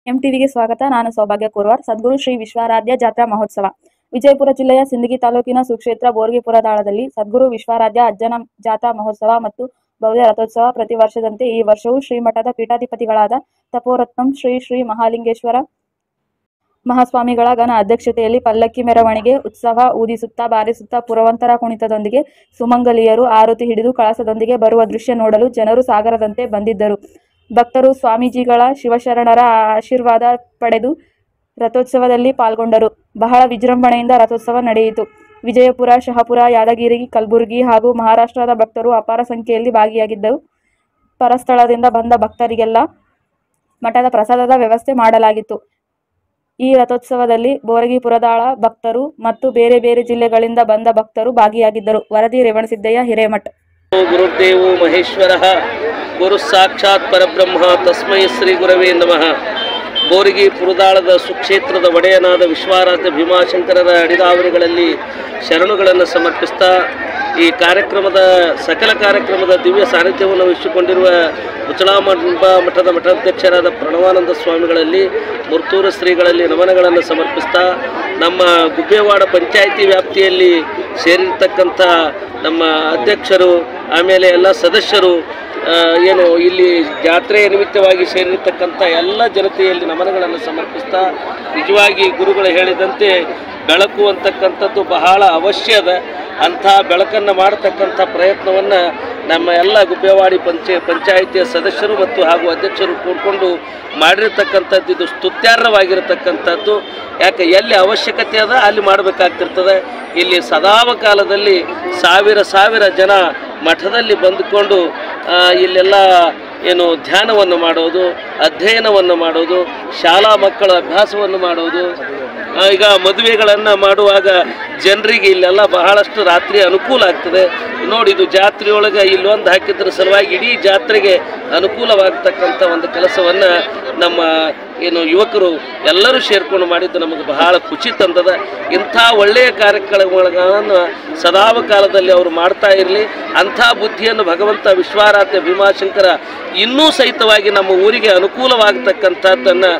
ಎಂಟಿವಿಗೆ ಸ್ವಾಗತ. ನಾನು ಸೌಭಾಗ್ಯ ಕೋರ್ವಾರ್. ಸದ್ಗುರು ಶ್ರೀ ವಿಶ್ವಾರಾಧ್ಯ ಜಾತ್ರಾ ಮಹೋತ್ಸವ. ವಿಜಯಪುರ ಜಿಲ್ಲೆಯ ಸಿಂದಗಿ ತಾಲೂಕಿನ ಸುಕ್ಷೇತ್ರ ಬೋರ್ಗಿಪುರ ದಾಳದಲ್ಲಿ ಸದ್ಗುರು ವಿಶ್ವಾರಾಧ್ಯ ಅಜ್ಜನ ಜಾತ್ರಾ ಮಹೋತ್ಸವ ಮತ್ತು ಭವ್ಯ ರಥೋತ್ಸವ ಪ್ರತಿ ವರ್ಷದಂತೆ ಈ ವರ್ಷವೂ ಶ್ರೀಮಠದ ಪೀಠಾಧಿಪತಿಗಳಾದ ತಪೋರತ್ನಂ ಶ್ರೀ ಶ್ರೀ ಮಹಾಲಿಂಗೇಶ್ವರ ಮಹಾಸ್ವಾಮಿಗಳ ಘನ ಅಧ್ಯಕ್ಷತೆಯಲ್ಲಿ ಪಲ್ಲಕ್ಕಿ ಮೆರವಣಿಗೆ, ಉತ್ಸವ ಊದಿಸುತ್ತಾ ಬಾರಿಸುತ್ತಾ ಪುರವಂತರ ಕುಣಿತದೊಂದಿಗೆ ಸುಮಂಗಲಿಯರು ಆರತಿ ಹಿಡಿದು ಕಳಸದೊಂದಿಗೆ ಬರುವ ದೃಶ್ಯ ನೋಡಲು ಜನರು ಸಾಗರದಂತೆ ಬಂದಿದ್ದರು. ಭಕ್ತರು ಸ್ವಾಮೀಜಿಗಳ ಶಿವಶರಣರ ಆಶೀರ್ವಾದ ಪಡೆದು ರಥೋತ್ಸವದಲ್ಲಿ ಪಾಲ್ಗೊಂಡರು. ಬಹಳ ವಿಜೃಂಭಣೆಯಿಂದ ರಥೋತ್ಸವ ನಡೆಯಿತು. ವಿಜಯಪುರ, ಶಹಾಪುರ, ಯಾದಗಿರಿ, ಕಲಬುರಗಿ ಹಾಗೂ ಮಹಾರಾಷ್ಟ್ರದ ಭಕ್ತರು ಅಪಾರ ಸಂಖ್ಯೆಯಲ್ಲಿ ಭಾಗಿಯಾಗಿದ್ದರು. ಪರಸ್ಥಳದಿಂದ ಬಂದ ಭಕ್ತರಿಗೆಲ್ಲ ಮಠದ ಪ್ರಸಾದದ ವ್ಯವಸ್ಥೆ ಮಾಡಲಾಗಿತ್ತು. ಈ ರಥೋತ್ಸವದಲ್ಲಿ ಬೋರಗಿಪುರದಾಳ ಭಕ್ತರು ಮತ್ತು ಬೇರೆ ಬೇರೆ ಜಿಲ್ಲೆಗಳಿಂದ ಬಂದ ಭಕ್ತರು ಭಾಗಿಯಾಗಿದ್ದರು. ವರದಿ ರೇವಣಸಿದ್ದಯ್ಯ, ಹಿರೇಮಠ. ಗುರುದೇವೋ ಮಹೇಶ್ವರ ಗುರು ಸಾಕ್ಷಾತ್ ಪರಬ್ರಹ್ಮ ತಸ್ಮೈ ಶ್ರೀ ಗುರವೇ ನಮಃ. ಬೋರಗಿ ಪುರದಾಳದ ಸುಕ್ಷೇತ್ರದ ಒಡೆಯನಾದ ವಿಶ್ವಾರಾಧ್ಯ ಭೀಮಾಶಂಕರರ ಅಡಿದಾವರಿಗಳಲ್ಲಿ ಶರಣುಗಳನ್ನು ಸಮರ್ಪಿಸ್ತಾ ಈ ಕಾರ್ಯಕ್ರಮದ ಸಕಲ ಕಾರ್ಯಕ್ರಮದ ದಿವ್ಯ ಸಾನ್ನಿಧ್ಯವನ್ನು ವಹಿಸಿಕೊಂಡಿರುವ ಮುಚಳಾಂಬ ಮಠದ ಮಠಾಧ್ಯಕ್ಷರಾದ ಪ್ರಣವಾನಂದ ಸ್ವಾಮಿಗಳಲ್ಲಿ ಮುರ್ತೂರು ಶ್ರೀಗಳಲ್ಲಿ ನಮನಗಳನ್ನು ಸಮರ್ಪಿಸ್ತಾ ನಮ್ಮ ಗುಬ್ಬೇವಾಡ ಪಂಚಾಯಿತಿ ವ್ಯಾಪ್ತಿಯಲ್ಲಿ ಸೇರಿರ್ತಕ್ಕಂಥ ನಮ್ಮ ಅಧ್ಯಕ್ಷರು, ಆಮೇಲೆ ಎಲ್ಲ ಸದಸ್ಯರು, ಏನು ಇಲ್ಲಿ ಜಾತ್ರೆಯ ನಿಮಿತ್ತವಾಗಿ ಸೇರಿರ್ತಕ್ಕಂಥ ಎಲ್ಲ ಜನತೆಯಲ್ಲಿ ನಮನಗಳನ್ನು ಸಮರ್ಪಿಸ್ತಾ ನಿಜವಾಗಿ ಗುರುಗಳು ಹೇಳಿದಂತೆ ಬೆಳಕು ಅಂತಕ್ಕಂಥದ್ದು ಬಹಳ ಅವಶ್ಯದ. ಅಂಥ ಬೆಳಕನ್ನು ಮಾಡತಕ್ಕಂಥ ಪ್ರಯತ್ನವನ್ನು ನಮ್ಮ ಎಲ್ಲ ಗುಬ್ಬೇವಾಡಿ ಪಂಚಾಯಿತಿಯ ಸದಸ್ಯರು ಮತ್ತು ಹಾಗೂ ಅಧ್ಯಕ್ಷರು ಕೂಡಿಕೊಂಡು ಮಾಡಿರ್ತಕ್ಕಂಥದ್ದು ಇದು ಸ್ತುತ್ಯಾರ್ಹವಾಗಿರತಕ್ಕಂಥದ್ದು. ಯಾಕೆ ಎಲ್ಲಿ ಅವಶ್ಯಕತೆ ಅದ ಅಲ್ಲಿ ಮಾಡಬೇಕಾಗ್ತಿರ್ತದೆ. ಇಲ್ಲಿ ಸದಾವ ಕಾಲದಲ್ಲಿ ಸಾವಿರ ಜನ ಮಠದಲ್ಲಿ ಬಂದುಕೊಂಡು ಇಲ್ಲೆಲ್ಲ ಏನು ಧ್ಯಾನವನ್ನು ಮಾಡೋದು, ಅಧ್ಯಯನವನ್ನು ಮಾಡೋದು, ಶಾಲಾ ಮಕ್ಕಳ ಅಭ್ಯಾಸವನ್ನು ಮಾಡೋದು. ಈಗ ಮದುವೆಗಳನ್ನು ಮಾಡುವಾಗ ಜನರಿಗೆ ಇಲ್ಲೆಲ್ಲ ಬಹಳಷ್ಟು ರಾತ್ರಿ ಅನುಕೂಲ ಆಗ್ತದೆ. ನೋಡಿ, ಇದು ಜಾತ್ರೆಯೊಳಗೆ ಇಲ್ಲೊಂದು ಹಾಕಿದ್ರ ಸಲುವಾಗಿ ಇಡೀ ಜಾತ್ರೆಗೆ ಅನುಕೂಲವಾಗ್ತಕ್ಕಂಥ ಒಂದು ಕೆಲಸವನ್ನು ನಮ್ಮ ಏನು ಯುವಕರು ಎಲ್ಲರೂ ಸೇರ್ಕೊಂಡು ಮಾಡಿದ್ದು ನಮಗೆ ಬಹಳ ಖುಷಿ ತಂದದ. ಇಂಥ ಒಳ್ಳೆಯ ಕಾರ್ಯಕ್ರಮಗಳನ್ನು ಸದಾವ ಕಾಲದಲ್ಲಿ ಅವರು ಮಾಡ್ತಾ ಇರಲಿ. ಅಂಥ ಬುದ್ಧಿಯನ್ನು ಭಗವಂತ ವಿಶ್ವಾರಾಧ್ಯ ಭೀಮಾಶಂಕರ ಇನ್ನೂ ಸಹಿತವಾಗಿ ನಮ್ಮ ಊರಿಗೆ ಅನುಕೂಲವಾಗತಕ್ಕಂಥದ್ದನ್ನು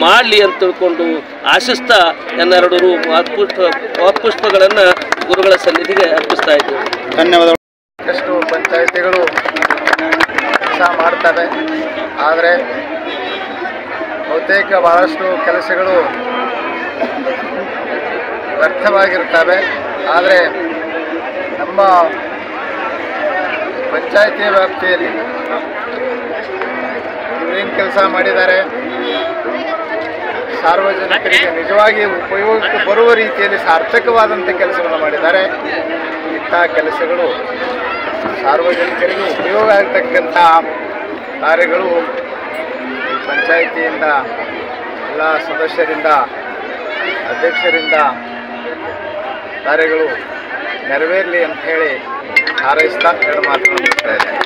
ಮಾಡಲಿ ಅಂತ ತಿಳ್ಕೊಂಡು ಆಶಿಸ್ತಾ ಎನ್ನೆರಡು ಪುಷ್ಪಗಳನ್ನು ಗುರುಗಳ ಸನ್ನಿಧಿಗೆ ಅರ್ಪಿಸ್ತಾ ಇದ್ದೀವಿ. ಧನ್ಯವಾದಗಳು. ಎಷ್ಟು ಪಂಚಾಯಿತಿಗಳು ಕೆಲಸ ಮಾಡ್ತವೆ, ಆದರೆ ಬಹುತೇಕ ಬಹಳಷ್ಟು ಕೆಲಸಗಳು ವ್ಯರ್ಥವಾಗಿರ್ತವೆ. ಆದರೆ ನಮ್ಮ ಪಂಚಾಯಿತಿ ವ್ಯಾಪ್ತಿಯಲ್ಲಿ ಇವರೇನು ಕೆಲಸ ಮಾಡಿದ್ದಾರೆ, ಸಾರ್ವಜನಿಕರಿಗೆ ನಿಜವಾಗಿ ಉಪಯೋಗಕ್ಕೆ ಬರುವ ರೀತಿಯಲ್ಲಿ ಸಾರ್ಥಕವಾದಂಥ ಕೆಲಸವನ್ನು ಮಾಡಿದ್ದಾರೆ. ಇಂಥ ಕೆಲಸಗಳು ಸಾರ್ವಜನಿಕರಿಗೆ ಉಪಯೋಗ ಆಗ್ತಕ್ಕಂಥ ಕಾರ್ಯಗಳು ಪಂಚಾಯಿತಿಯಿಂದ ಎಲ್ಲ ಸದಸ್ಯರಿಂದ, ಅಧ್ಯಕ್ಷರಿಂದ ಕಾರ್ಯಗಳು ನೆರವೇರಲಿ ಅಂತ ಹೇಳಿ ಹಾರೈಸ್ತಾ ಎರಡು ಮಾತನ್ನು ಮುಗಿಸ್ತಾ ಇದ್ದೇನೆ.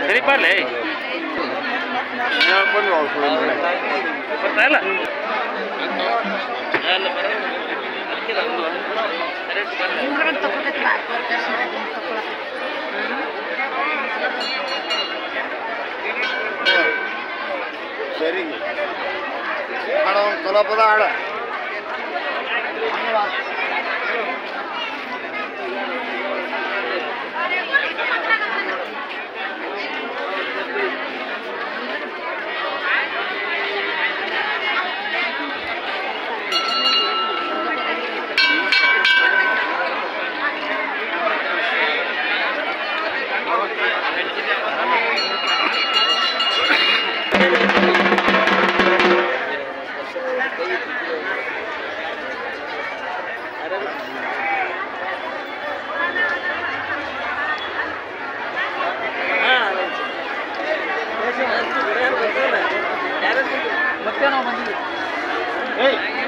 ಸರಿಪಾಲೆ ಬರ್ತಾ ಇಲ್ಲ ಸರಿ ಹಾಡ ಒಂದು ಚಲೋ ಪದ ಹಾಡ ಮತ್ತೆ ನಾವು ಬಂದಿದ್ದೀವಿ